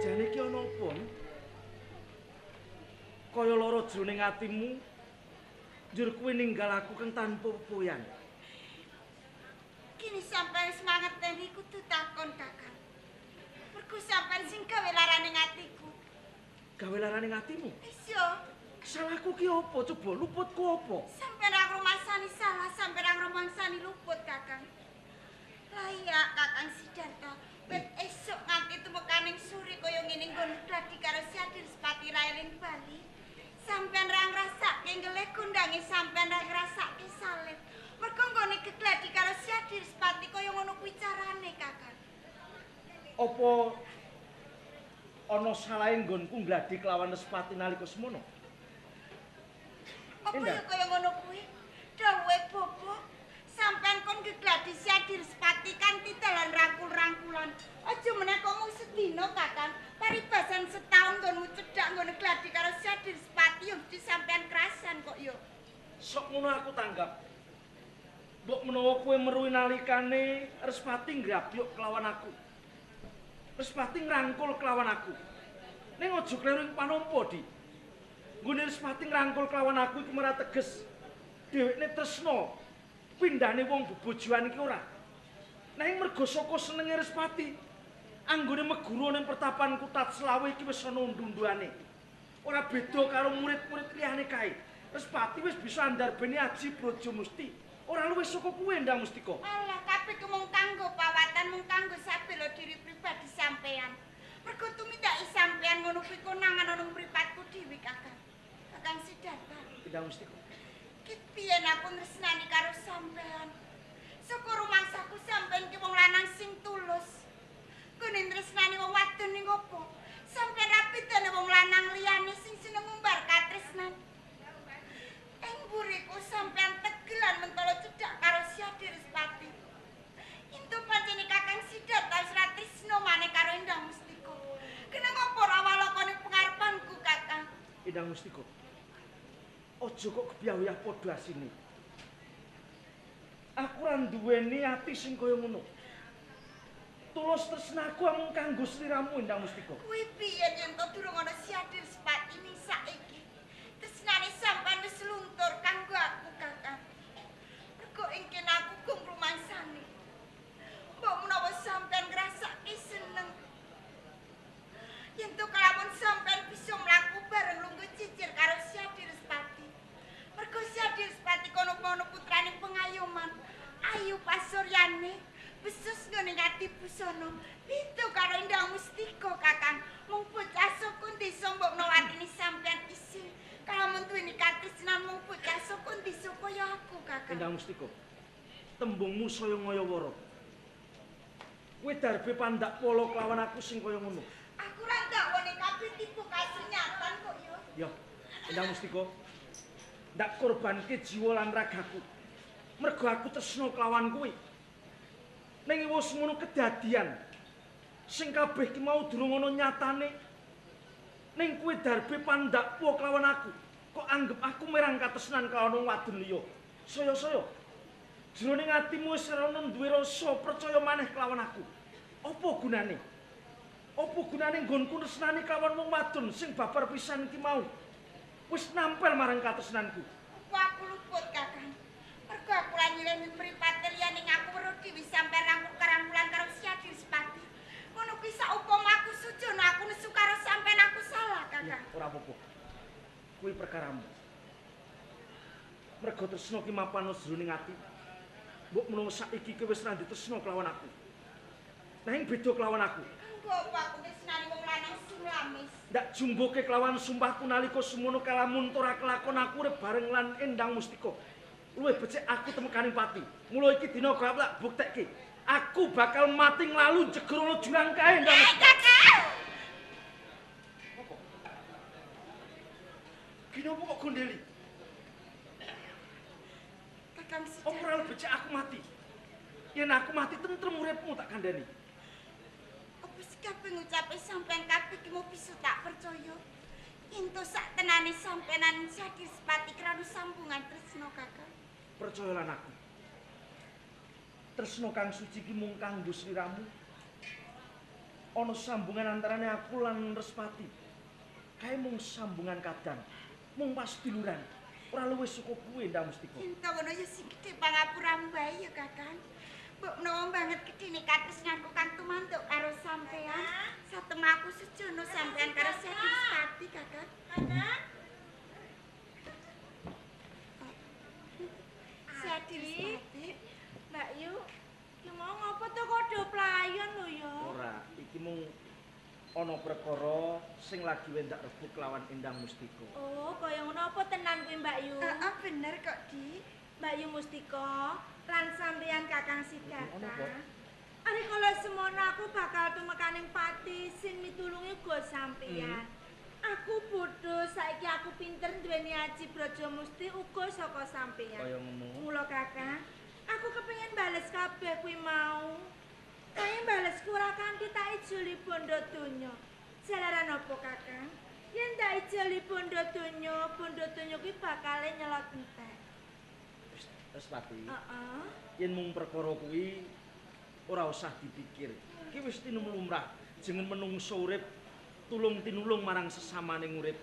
[SPEAKER 6] Jane iki ana apa? Kaya lara jroning atimu. Njur kuwi ninggal aku kang tanpa pepoyan.
[SPEAKER 5] Kini sampean semangat teni kudu takon Kakang. Mergo sampean sing gawe laraning atiku.
[SPEAKER 6] Gawe laraning atimu.
[SPEAKER 5] Wis yo,
[SPEAKER 6] Salahku ki apa? Coba luputku apa?
[SPEAKER 5] sampean ra rumasani salah, sampean ra rumasani luput Kakang. Lah iya Kakang Sidarta, bet esuk nganti tumekaning sore kaya ngene nggon dadi karo Siadir Sepati Raeling Bali. Sampean ra ngrasake ngelih kundange sampean ra ngrasake salib. Mergo nggone gegladi karo Siadir Sepati kaya ngono kuwi carane Kakang.
[SPEAKER 6] Apa ana salahe nggonku ngladi kelawan Respati nalika semono?
[SPEAKER 5] Apa
[SPEAKER 6] Endah.
[SPEAKER 5] ya kaya ngono kuwi? Dawe bobo. Sampean kon gegladi Siadir Sepati kanthi dalan rangkul-rangkulan. Aja meneh kok mung sedina Kakang. Paribasan setahun nggonmu cedhak nggone gladi karo Siadir Sepati yo mesti sampean kerasan kok yo.
[SPEAKER 6] Sok ngono aku tanggap. Mbok menawa kowe meruhi nalikane Respati ngrabyuk kelawan aku. Respati ngrangkul kelawan aku. Ning aja kleru ing panampa, Di. Nggone Respati ngrangkul kelawan aku iku ora teges dhewekne tresna pindhane wong bebojoan iki ora. Nanging mergo saka senenge Respati, anggone meguru ning pertapan Kutat Selawe iki wis ana undu-unduane. Ora beda karo murid-murid liyane kae. Respati wis bisa andarbeni aji Braja Musti. Ora luwih saka kuwe Ndang Mustika.
[SPEAKER 5] Alah, kabeh ku mung kanggo pawatan, mung kanggo sabela diri pribadi sampean. Mergo tumindaki sampean ngono kuwi konangan ana mripatku dhewe Kakang. Kakang Sidarta.
[SPEAKER 6] Ndang Mustika.
[SPEAKER 5] Ki piyen aku tresnani karo sampean. Saka rumangsaku sampean ki wong lanang sing tulus. Kene tresnani wong wadon ning opo? Sampean rapidane wong lanang liyane sing seneng ngumbar katresnan. Ing mburiku sampean tegelan mentolo cedhak karo Siadir Sepati. Intu pancene Kakang Sidarta wis ra tresna maneh karo Endang Mustika. Kena ngopo ora walakane pengarepanku Kakang?
[SPEAKER 6] Ndang Mustika. Aja kok kebyawiyah padha asine. Aku ora duweni ati sing kaya ngono. Tulus tresnaku amung kanggo sliramu Ndang Mustika.
[SPEAKER 5] Kuwi piye yen to durung ana Siadir Sepati ning saiki? Tresnane sampean wis luntur kanggo aku Kakang. Mergo ing kene aku gum rumangsane. Mbok menawa sampean ngrasake seneng. Yen to kalamun sampean bisa mlaku bareng lungguh cicir karo Siadir Sepati. Mergo Siadir Sepati kono-kono putrane pengayoman, ayu pasuryane, besus ngene ngati busana, pitu karo Endang Mustika Kakang. Mung bocah sukun desa mbok menawa atine sampean isin. Kalamun duweni katresnan mung bocah sukun desa kaya aku Kakang.
[SPEAKER 6] Ndang Mustika. Tembungmu saya ngaya-wara. Kowe darbe pandak polo kelawan aku sing kaya ngono.
[SPEAKER 5] Aku ra ndawane kabeh tipu kasunyatan kok yo.
[SPEAKER 6] Ya, Ndang Mustika. Ndak korbanke jiwa lan ragaku. Mergo aku tresna kelawan kowe. Ning wis ngono kedadian. Sing kabeh ki mau durung ana nyatane. Ning kowe darbe pandak po kelawan aku. Kok anggap aku merang katresnan kelawan wong wadon liya. Saya-saya. Jroning atimu wis ora ono duwe rasa percaya maneh kelawan aku. Apa gunane? Apa gunane nggonku tresnani kelawan wong wadon sing babar pisan iki mau? Wis nampel marang katresnanku.
[SPEAKER 5] Apa aku luput Kakang? Mergo aku lan nyilih mripate liyane aku weruh dhewe sampean rangkul-karangkulan karo Siadir Sepati. Ngono kuwi saupama aku sujono aku nesu karo sampean aku salah Kakang.
[SPEAKER 6] Ora apa-apa. kuwi perkaramu. Mergo tresna ki mapan jroning ati. Mbok menawa saiki kowe wis ra tresna kelawan aku. Nanging beda kelawan aku.
[SPEAKER 5] Engko apa aku tresnani wong lanang sulamis.
[SPEAKER 6] Ndak jumbuke kelawan sumpahku nalika semono kalamun ora kelakon aku urip bareng lan Endang Mustika. Luwih becik aku temekaning pati. Mula iki dina gak tak buktekke. Aku bakal mati nglalu jegoro jurang kae Endang Mustika. Apa? Kenapa kok gondeli?
[SPEAKER 5] Kakang Sidar.
[SPEAKER 6] Apa ora becik aku mati? Yen aku mati tentrem uripmu tak kandhani.
[SPEAKER 5] Apa sih kabeh ngucape sampean kabeh ki mau bisa tak percaya? Ento sak tenane sampeanan jadi sepati krana sambungan tresna Kakang.
[SPEAKER 6] Percayalah aku. Tresna kang suci ki mung kanggo sliramu. Ana sambungan antarane aku lan Respati. Kae mung sambungan kadang. Mung pas duluran. Ora luwih saka kuwe Endang Mustika.
[SPEAKER 5] Ento ngono ya sing gedhe pangapura mbae ya Kakang. Mbok menawa banget gedene katresnanku kang tumantuk karo sampean. Satemaku sejono sampean karo Sedi Sepati Kakang. Kakang. Sedi Sepati.
[SPEAKER 7] Mbak Yu, ki mau ngopo to kok do playon lho ya.
[SPEAKER 6] Ora, iki mung ana perkara sing lagi wendak rebut lawan Endang Mustika.
[SPEAKER 7] Oh, kaya ngono apa tenan kuwi Mbak Yu?
[SPEAKER 5] Heeh, bener kok, Di.
[SPEAKER 7] Mbak Yu Mustika lan sampeyan Kakang Sidarta.
[SPEAKER 6] Ono apa?
[SPEAKER 7] Ari kala semono aku bakal tumekaning pati sing mitulungi uga sampeyan. Aku bodho saiki aku pinter duweni aji Brajamusti uga saka sampeyan.
[SPEAKER 6] Kaya ngono.
[SPEAKER 7] Mula Kakang, aku kepengin bales kabeh kuwi mau. Kaya balesku ora kanthi tak ijoli bondo donya. Jalaran apa Kakang? Yen tak ijoli bondo donya kuwi bakal nyelot entek.
[SPEAKER 6] Wis Pati.
[SPEAKER 7] Heeh.
[SPEAKER 6] Yen mung perkara kuwi ora usah dipikir. Iki wis tinumrah jeneng menungso urip tulung tinulung marang sesamaning urip.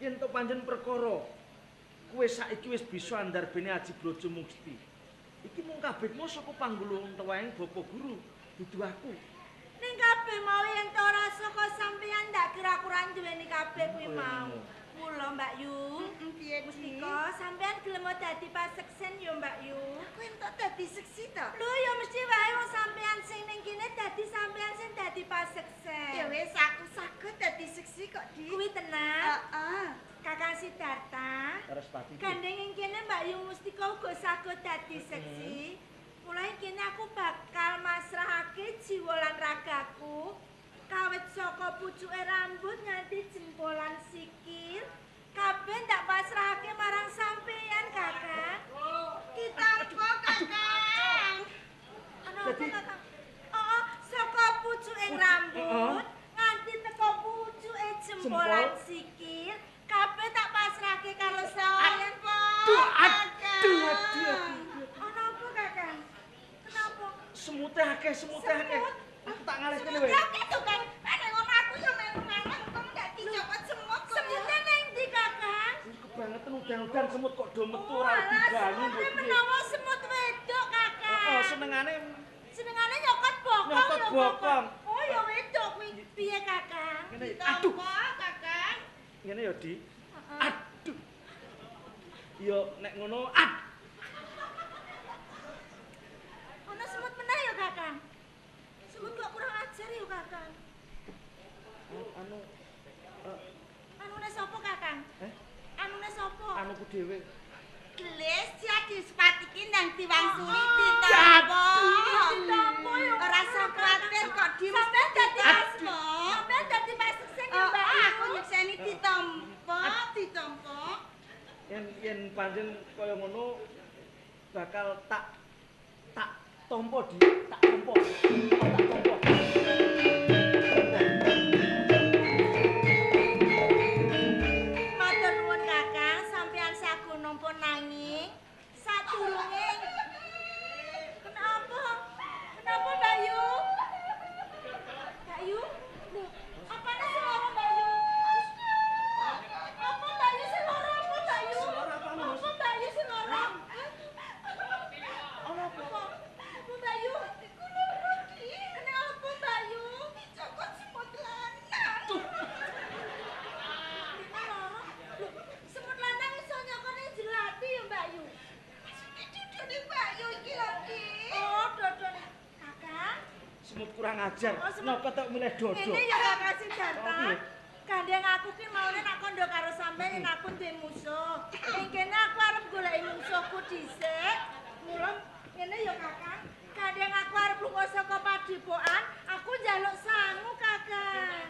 [SPEAKER 6] Yen to pancen perkara kowe saiki wis bisa andarbene Aji Brajamusti. Iki mung kabehmu saka panggulung tuweng Bapak Guru, dudu aku.
[SPEAKER 7] Ning kabeh mau yen to ora saka sampeyan ndak kira kurang duweni kabeh kuwi mau. Mula Mbak Yu,
[SPEAKER 5] Piye
[SPEAKER 7] Mustika sampeyan gelem dadi paseksen ya Mbak Yu.
[SPEAKER 5] Aku entuk dadi seksi to.
[SPEAKER 7] Lho ya mesti wae wong sampeyan sing ning kene dadi sampeyan sing dadi paseksen.
[SPEAKER 5] Ya wis aku saged dadi seksi kok, Di.
[SPEAKER 7] Kuwi tenan.
[SPEAKER 5] Heeh.
[SPEAKER 7] Kakang Sidarta.
[SPEAKER 6] Terus Pati.
[SPEAKER 7] Gandeng ing kene Mbak Yu Mustika uga saged dadi seksi. Mulai kene aku bakal masrahake jiwa lan ragaku kawit saka pucuke rambut nganti jempolan sikil. Kabeh ndak pasrahake marang sampeyan, Kakang.
[SPEAKER 5] Ditampa, Kakang.
[SPEAKER 7] Ana apa, Kakang? Oh, saka pucuke rambut nganti teko pucuke jempolan sikil. Kabeh tak pasrahke karo sampeyan,
[SPEAKER 6] Aduh.
[SPEAKER 7] Ana apa, Kakang? Kenapa?
[SPEAKER 6] Semute akeh. Aku tak ngalih kene wae.
[SPEAKER 5] Ya gitu kan. Nek ngono aku yo melu-melu kok ndak dicopot semut kok.
[SPEAKER 7] Semutnya nang ndi, Kakang?
[SPEAKER 6] Kebangetan udan-udan semut kok do metu ora dibangun kok piye.
[SPEAKER 7] Menawa semut wedok, Kakang.
[SPEAKER 6] Heeh, senengane
[SPEAKER 7] Senengane nyokot bokong.
[SPEAKER 6] Nyokot
[SPEAKER 7] lho,
[SPEAKER 6] bokong.
[SPEAKER 7] Oh, ya wedok kuwi piye, Kakang?
[SPEAKER 6] ngene.
[SPEAKER 5] Aduh,
[SPEAKER 6] Aduh,
[SPEAKER 5] Kakang.
[SPEAKER 6] ngene ya, Di.
[SPEAKER 7] Heeh.
[SPEAKER 6] Aduh. Yo nek ngono,
[SPEAKER 7] Ono semut meneh ya, Kakang. Semut kok kurang ajar ya, Kakang.
[SPEAKER 6] anu
[SPEAKER 7] Anune sapa, Kakang? Anune sapa?
[SPEAKER 6] anuku dhewe.
[SPEAKER 5] Gelis jadi sepati ki nang diwangsuli
[SPEAKER 7] Oh,
[SPEAKER 5] ditampa.
[SPEAKER 7] Ditampa ya.
[SPEAKER 5] Ora usah kuwatir kok di
[SPEAKER 7] Sampeyan dadi
[SPEAKER 5] asma.
[SPEAKER 7] Sampeyan dadi paseksen ya,
[SPEAKER 5] Oh,
[SPEAKER 7] Mbak.
[SPEAKER 5] aku nyekseni ditampa.
[SPEAKER 6] Yen pancen kaya ngono bakal tak tampa Di, tak tampa.
[SPEAKER 7] Matur nuwun Kakang, sampeyan sagu nampa nanging sadurunge. Kenapa? Kenapa Mbak Yu? Mbak Yu? Lho, apane sing lara Mbak Yu? Apa Mbak Yu sing lara? Apa Mbak Yu? Apa Mbak Yu sing lara? Apa Mbak Yu? Kenapa
[SPEAKER 6] kurang ajar.
[SPEAKER 7] Oh,
[SPEAKER 6] Napa tok milih dodo?
[SPEAKER 7] Ini ya Kakang Sidarta.
[SPEAKER 6] Oh, piye?
[SPEAKER 7] Gandeng aku ki maune nak kondo karo sampeyan yen aku duwe musuh. Ing kene aku arep goleki musuhku dhisik. Mula ngene ya Kakang. Gandeng aku arep lunga saka padepokan, aku njaluk sangu Kakang.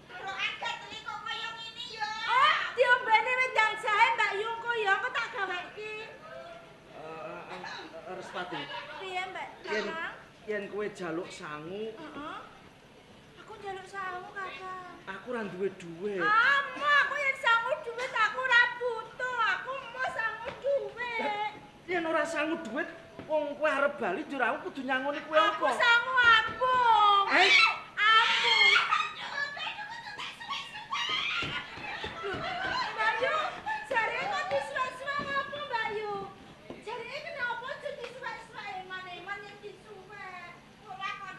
[SPEAKER 5] Karo agak teli kok kaya ngene ya.
[SPEAKER 7] Oh, diombeni wedang jahe Mbak Yungku ya, aku tak gaweki.
[SPEAKER 6] Respati.
[SPEAKER 7] Piye Mbak
[SPEAKER 6] Yen
[SPEAKER 7] Kakang?
[SPEAKER 6] yen kowe jaluk sangu,
[SPEAKER 7] Heeh. Aku njaluk sangu Kakang.
[SPEAKER 6] aku ora duwe dhuwit.
[SPEAKER 7] Amo aku yen sangu dhuwit aku ora butuh, aku mau sangu dhuwit.
[SPEAKER 6] Yen ora sangu dhuwit, wong kowe arep bali njur aku kudu nyangoni kowe
[SPEAKER 7] Aku
[SPEAKER 6] apa?
[SPEAKER 7] sangu ambung.
[SPEAKER 6] Eh?
[SPEAKER 7] Ambung. Bayu, jare kok disuwek-suwek apa Bayu? Jare kenapa aja disuwek-suwek eman-eman yang disuwek? Ora kok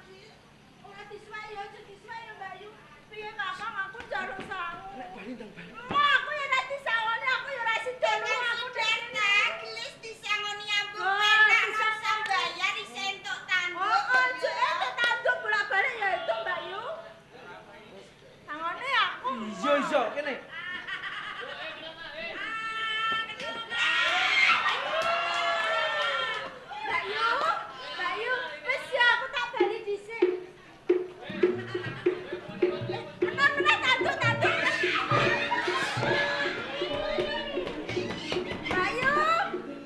[SPEAKER 7] ora disuwek ya aja disuwek ya Bayu. Piye Kakang aku njaluk sangu.
[SPEAKER 6] Nek bali ndang bali.
[SPEAKER 7] Aku ya ora disangoni, aku ya ora sida aku
[SPEAKER 5] Dene gelis disangoni ambung
[SPEAKER 7] Oh,
[SPEAKER 5] penak
[SPEAKER 7] disangoni.
[SPEAKER 5] rasa bayar isentuk tanduk.
[SPEAKER 7] Oh, aja tanduk bolak-balik ya itu Mbak Yu. Tangone aku.
[SPEAKER 6] Iya, kene.
[SPEAKER 7] Mbak Yu, wis ya aku tak bali dhisik. Tenan tanduk. Mbak Yu,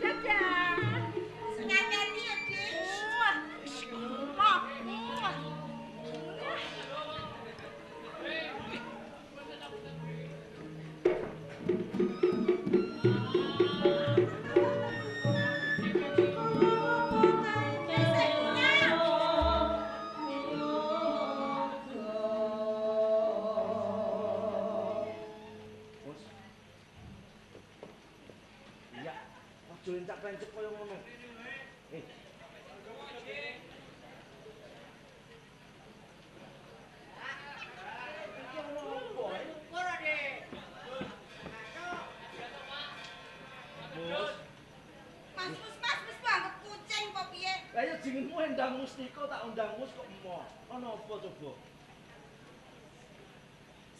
[SPEAKER 7] dadah.
[SPEAKER 5] Ngandani ya, Dik.
[SPEAKER 6] Bos. Iya, aja encak-encek kaya ngono. Iki ono apa? Bos,
[SPEAKER 5] Mas wis banget kucing kok piye?
[SPEAKER 6] lah ya jenengmu Endang Mustika tak undang mus kok emoh. Ono apa coba?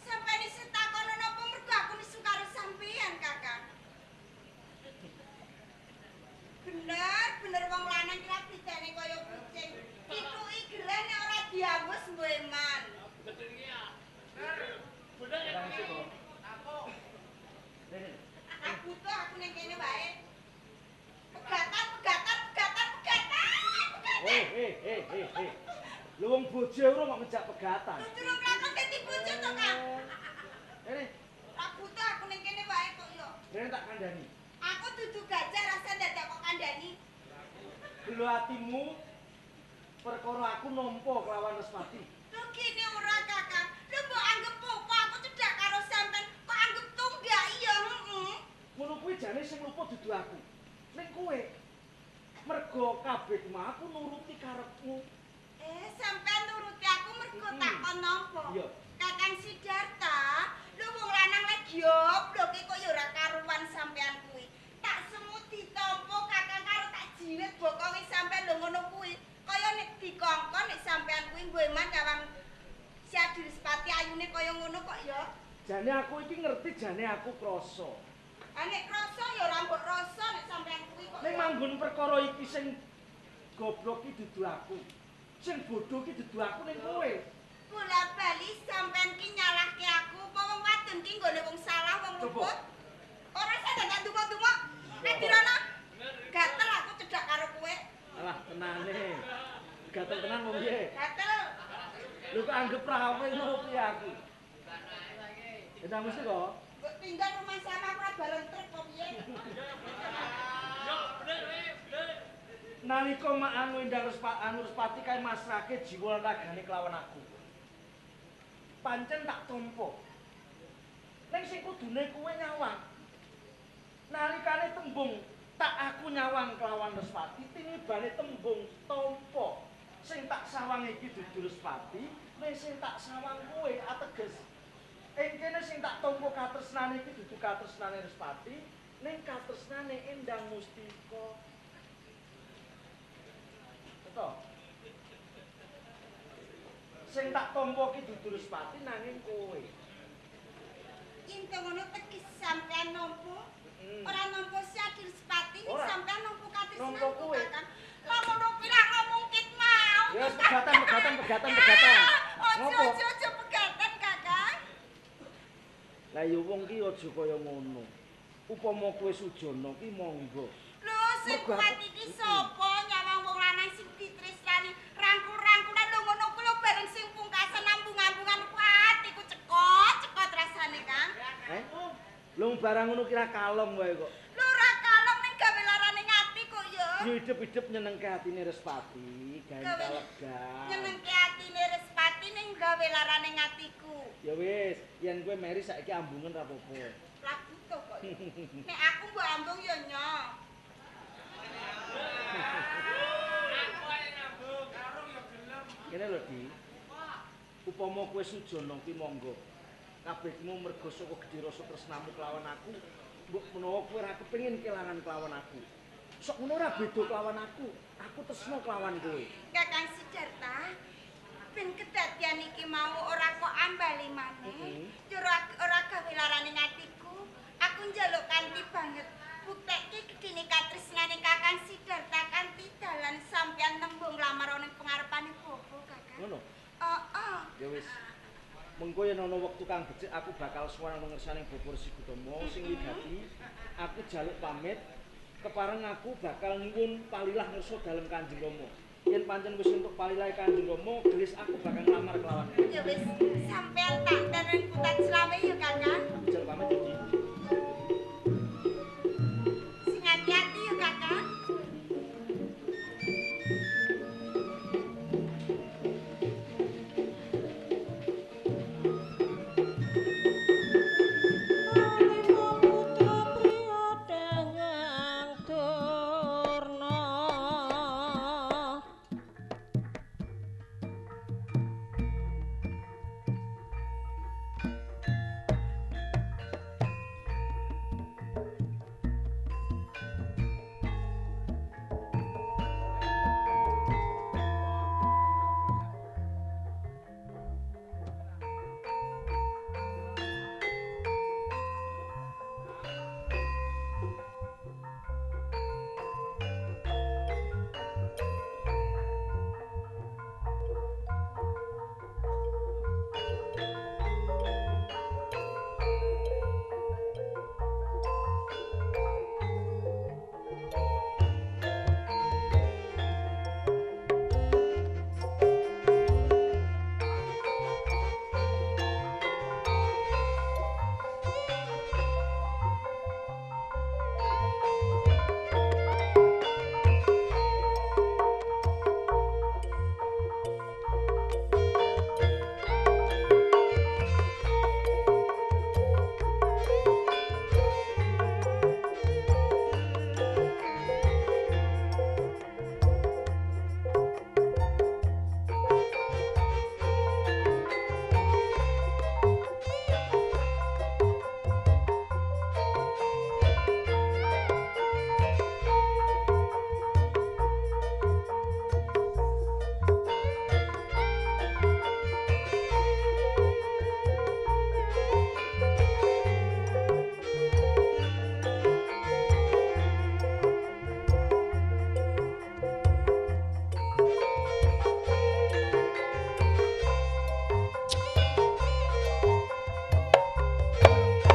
[SPEAKER 5] Sampai ini setakono napa mergo aku nesu karo sampeyan, Kakang. Bener wong lanang kira bidane kaya kucing. Dituki geren nek ora diawus mbok eman.
[SPEAKER 6] Endang Mustika. Nih,
[SPEAKER 5] Aku tuh aku ning kene wae. Pegatan.
[SPEAKER 6] Hei. Lu wong bojo ora kok ngejak pegatan.
[SPEAKER 5] Durung lakon dadi bojo to, Kang.
[SPEAKER 6] Ini,
[SPEAKER 5] Aku tuh aku ning kene wae kok yo.
[SPEAKER 6] rene tak kandhani.
[SPEAKER 5] Aku dudu gajah rasa dadak kok kandhani.
[SPEAKER 6] Gelo atimu perkara aku nampa kelawan Respati.
[SPEAKER 5] Lho kene ora, Kakang. Lho mbok anggap apa aku cedak karo sampean kok anggap tunggak iya, heeh.
[SPEAKER 6] Ngono kuwi jane sing lupa dudu aku. Ning kowe mergo kabeh mah aku nuruti karepmu.
[SPEAKER 5] Sampean nuruti aku mergo takon napa?
[SPEAKER 6] Iya.
[SPEAKER 5] Kakang Sidarta, lho wong lanang lek jobloke kok ya ora karuan sampean kuwi. Tak semut ditampa Kakang karo tak jiwit bokonge sampean lho ngono kuwi. Kaya nek dikongkon nek sampean kuwi mbok eman kawang Syadi Respati ayune kaya ngono kok ya.
[SPEAKER 6] Jane aku iki ngerti jane aku krasa.
[SPEAKER 5] Nek krasa ya ora mbok rasa nek sampean kuwi kok.
[SPEAKER 6] Ning manggon perkara iki sing goblok iki dudu aku. Sing bodho iki dudu aku ning kowe.
[SPEAKER 5] Bola bali sampean ki nyalahke aku apa wong wadon ki nggone wong salah wong
[SPEAKER 6] Coba.
[SPEAKER 5] luput. Ora sadar nduma-nduma. Nek dirono gatel aku cedak karo kowe.
[SPEAKER 6] Alah tenane. Gatel tenan wong piye?
[SPEAKER 5] Gatel.
[SPEAKER 6] Lho kok anggap rawe ngono piye aku. Endang mesti kok.
[SPEAKER 5] Mbok tinggal rumah sama aku ora bareng truk kok piye.
[SPEAKER 6] Nalika mak anu Endang Respati kae masrahke jiwa lan ragane kelawan aku. Pancen tak tampa. Ning sing kudune kowe nyawang. Nalikane tembung tak aku nyawang kelawan Respati, tinibane tembung tampa. Sing tak sawang iki dudu Respati, ning sing tak sawang kowe ateges. Ing kene sing tak tampa katresnane iki dudu katresnane Respati, ning katresnane Endang Mustika. Betul. Sing tak tampa ki dudu Respati nanging kowe.
[SPEAKER 5] Yen ngono tekis sampean nampa. Ora nampa si Adil Respati ning sampean nampa katresnan.
[SPEAKER 6] Nampa kowe.
[SPEAKER 5] Lah ngono kuwi ra ngomong kit mau.
[SPEAKER 6] Ya pegatan.
[SPEAKER 5] Ojo pegatan, Kakang.
[SPEAKER 6] Lah ya wong ki aja kaya ngono. Upama kowe sujana ki monggo.
[SPEAKER 5] Lho sing kuat iki sapa nyawang wong lanang sing ditresnani rangkul-rangkulan lho ngono kuwi lho bareng sing pungkasan ambung-ambungan kuat iku cekot rasane Kang.
[SPEAKER 6] Lho barang ngono kira kalong wae kok.
[SPEAKER 5] Lho ora kalong ning gawe larane ati kok ya.
[SPEAKER 6] Hidup-hidup nyenengke atine Respati, gawe lega.
[SPEAKER 5] Nyenengke atine Respati ning gawe larane atiku.
[SPEAKER 6] Ya wis, yen kowe meri saiki ambungen ra apa-apa.
[SPEAKER 5] Lah butuh kok. Nek aku mbok ambung ya nyok.
[SPEAKER 6] Kene lho Di. Upama kowe sujana ki monggo. Kabehmu mergo saka gedhe rasa tresnamu kelawan aku, mbok menawa kowe ora kepengin kelangan kelawan aku. Sok ngono ora beda kelawan aku. Aku tresna kelawan kowe.
[SPEAKER 5] Kakang Sidarta, ben kedadian iki mau ora kok ambali maneh. Ora gawe larane atiku. Aku njaluk kanthi banget. Buktekke gedene katresnane Kakang Sidarta kanthi dalan sampeyan tembung lamar ning pengarepane Bobo, Kakang.
[SPEAKER 6] Ngono.
[SPEAKER 5] Heeh.
[SPEAKER 6] Ya wis. Mengko yen ana wektu kang becik aku bakal sowan nang ngersaning Bobo Sigutama sing wigati. Aku jaluk pamit. Kepareng aku bakal nyuwun palilah ngersa dalem Kanjeng Rama. Yen pancen wis entuk palilah Kanjeng Rama, gelis aku bakal nglamar kelawan.
[SPEAKER 5] Ya wis, sampeyan tak nang Putat Slawe ya, Kakang.